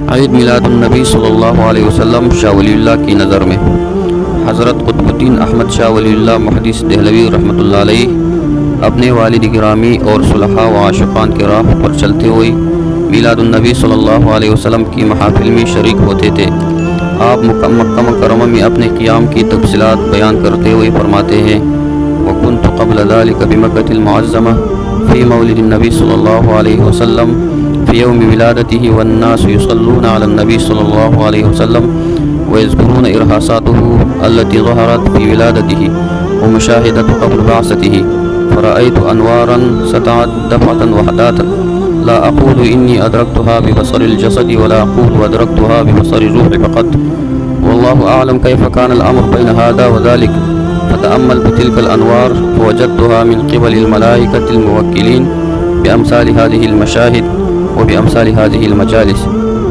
عید میلاد النبی صلی اللہ علیہ وسلم شاہ ولی اللہ کی نظر میں حضرت قطب الدین احمد شاہ ولی اللہ محدث دہلوی رحمۃ اللہ علیہ اپنے والد گرامی اور صلحاء و عاشقان کے راہ پر چلتے ہوئے میلاد النبی صلی اللہ علیہ وسلم کی محافل میں شریک ہوتے تھے۔ آپ مکہ مکرمہ میں اپنے قیام کی تفصیلات بیان کرتے ہوئے فرماتے ہیں: وَكُنْتُ قَبْلَ ذَلِكَ بِمَكَّةِ الْمُعَظَّمَةِ فِي مَوْلِدِ النَّبِي صلی اللہ علیہ وسلم في يوم ولادته والناس يصلون على النبي صلى الله عليه وسلم ويذكرون إرهاصاته التي ظهرت في ولادته ومشاهدة قبل بعثته، فرأيت أنوارا سطعت دفعة وحدات لا أقول إني أدركتها ببصر الجسد ولا أقول أدركتها ببصر الروح فقط، والله أعلم كيف كان الأمر بين هذا وذلك. فتأمل بتلك الأنوار فوجدتها من قبل الملائكة الموكلين بأمثال هذه المشاهد وبأمثال هذه المجالس.